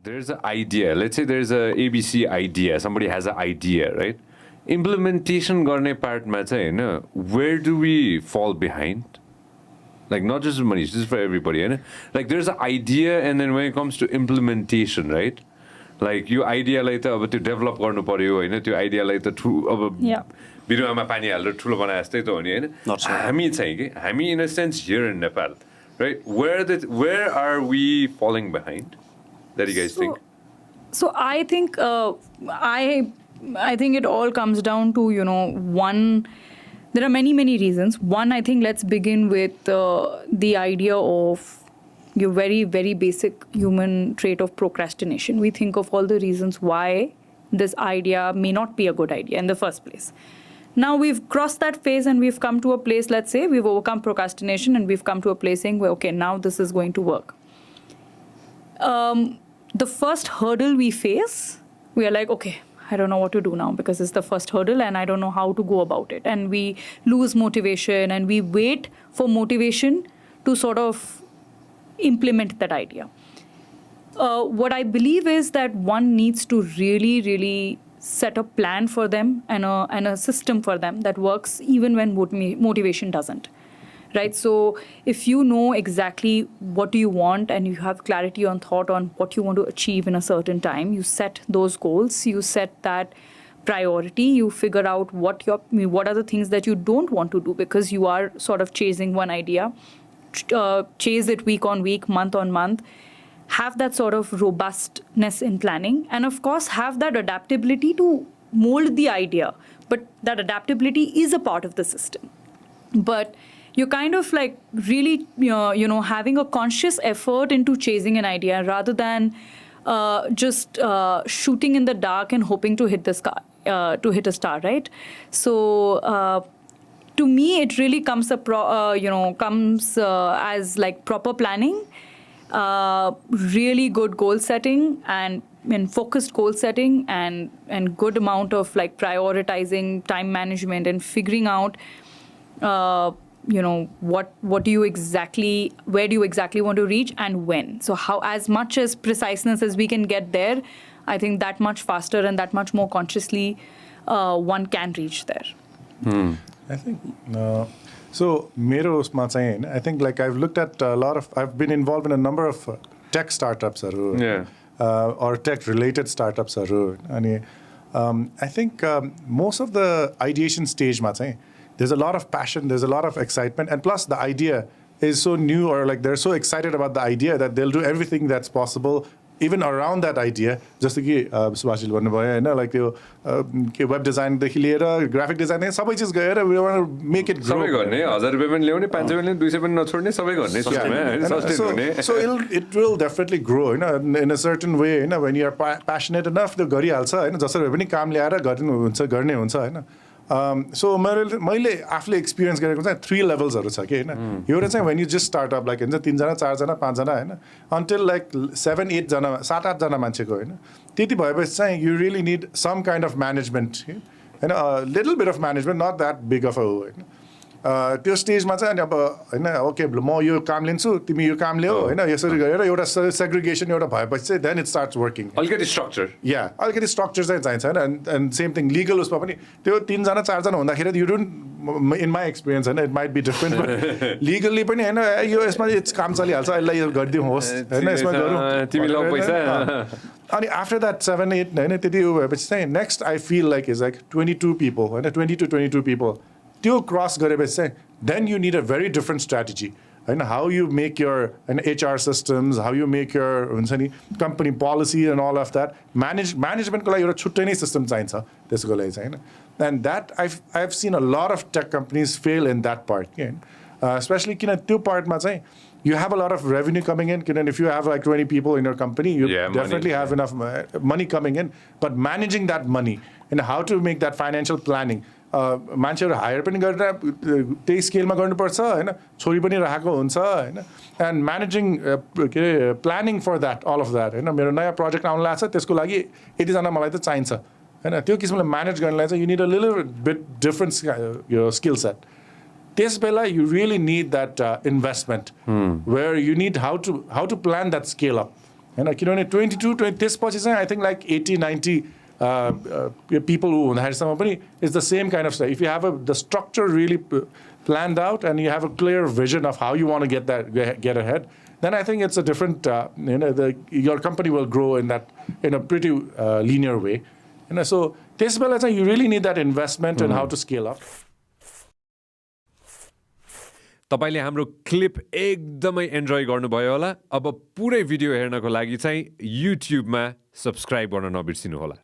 there's an idea. Let's say there's a ABC idea. Somebody has an idea, right? Implementation गर्ने पार्टमा चाहिँ हैन, where do we fall behind? Like not just Manish, this is for everybody, Hahn? Like there's an idea, and then when it comes to implementation, right? Like यो आइडियालाई त अब त्यो develop गर्नु पर्यो हैन, त्यो आइडियालाई त अब बिरुवामा पानी हालेर ठुलो बनाए जस्तै त हो नि हैन. हामी चाहिँ के हामी in a sense here in Nepal, right? Where are we falling behind? That you guys think? So I think I think it all comes down to, you know, one, there are many reasons. One, I think let's begin with the idea of your very, very basic human trait of procrastination. We think of all the reasons why this idea may not be a good idea in the first place. Now we've crossed that phase and we've come to a place, let's say, we've overcome procrastination and we've come to a place saying, well, okay, now this is going to work. The first hurdle we face, we are like, okay, I don't know what to do now because it's the first hurdle and I don't know how to go about it. And we lose motivation and we wait for motivation to sort of implement that idea. What I believe is that one needs to really, really set a plan for them and a system for them that works even when motivation doesn't. Right? So if you know exactly what do you want and you have clarity on thought on what you want to achieve in a certain time, you set those goals, you set that priority, you figure out what are the things that you don't want to do because you are sort of chasing one idea, chase it week on week, month on month, have that sort of robustness in planning, and of course have that adaptability to mold the idea. But that adaptability is a part of the system. But you're kind of like really, you know, having a conscious effort into chasing an idea rather than just shooting in the dark and hoping to hit the sky, to hit a star, right? So to me, it really comes as like proper planning, really good goal setting and focused goal setting and good amount of like prioritizing, time management and figuring out you know, where do you exactly want to reach and when. So how, as much as preciseness as we can get there, I think that much faster and that much more consciously one can reach there. I think, so I think like I've looked at I've been involved in a number of tech startups or tech related startups. And I think most of the ideation stage, there's a lot of passion, there's a lot of excitement, and plus the idea is so new, or like they're so excited about the idea that they'll do everything that's possible even around that idea. Just like Subash like web design, graphic design, we want to make it grow. So it will definitely grow in a certain way. When you're passionate enough, the so मैले आफूले experience गरेको चाहिँ 3 लेभल्सहरु छ के हैन. एउटा चाहिँ when you just start up like हैन 3 जना 4 जना 5 जना हैन until like 7 8 जना 7 8 जना मान्छेको हैन. त्यति भएपछि चाहिँ you really need some kind of management Hahn, a little bit of management, not that big of a हैन. त्यो स्टेजमा चाहिँ अब हैन ओके म यो काम लिन्छु तिमी यो काम ल्याऊ हैन, यसरी गरेर एउटा सेग्रिगेसन एउटा भएपछि चाहिँ then it starts working. अलिकति स्ट्रक्चर. Yeah, अलिकति स्ट्रक्चर चाहिँ चाहिन्छ हैन. And same thing legal उसमा पनि त्यो 3 जना 4 जना हुँदाखेरि you don't, in my experience Hahn, it might be different, but legally पनि हैन यो यसमा काम चलिहाल्छ, यसलाई यो गरिदिउँ होस् हैन, यसमा गरौँ तिमी ल पैसा. अनि after that 7 8 हैन त्यति भएपछि चाहिँ next I feel like is like 22 people हैन, 20 to 22 people. त्यो क्रस गरेपछि चाहिँ then you need a very different strategy. And how you make your HR systems, how you make your company policy and all of that. Management ko लागि एउटा छुट्टै नै system चाहिन्छ त्यसको लागि चाहिँ हैन. And that I've seen a lot of tech companies fail in that part. Especially किन त्यो पार्टमा चाहिँ you have a lot of revenue coming in. If you have like 20 people in your company, you definitely have enough money coming in. But managing that money and how to make that financial planning. मान्छेहरु higher पनि गरेर त्यही स्केलमा गर्नुपर्छ हैन, छोरी पनि राखेको हुन्छ हैन, and managing planning for that, all of that हैन. मेरो नयाँ प्रोजेक्ट आउन लाग्छ त्यसको लागि यति जना मलाई त चाहिन्छ हैन. त्यो किसिमले म्यानेज गर्नलाई चाहिँ you need a little bit different skill set. त्यस बेला you really need that investment where you need how to plan that scale up. होइन किनभने 22 त्यसपछि चाहिँ I think like 80-90 people who हुँदाखेरिसम्म पनि it's the same kind of if you have the structure really planned out and you have a clear vision of how you want to get ahead, then I think it's a different, your company will grow in a pretty linear way. So this you really need that investment and how to scale up. तपाईले हाम्रो clip एकदमै enjoy गर्नुभयो होला अब पुरै video हेर्नको लागि चाहिँ युट्युबमा सब्स्क्राइब गर्न नबिर्सिनु होला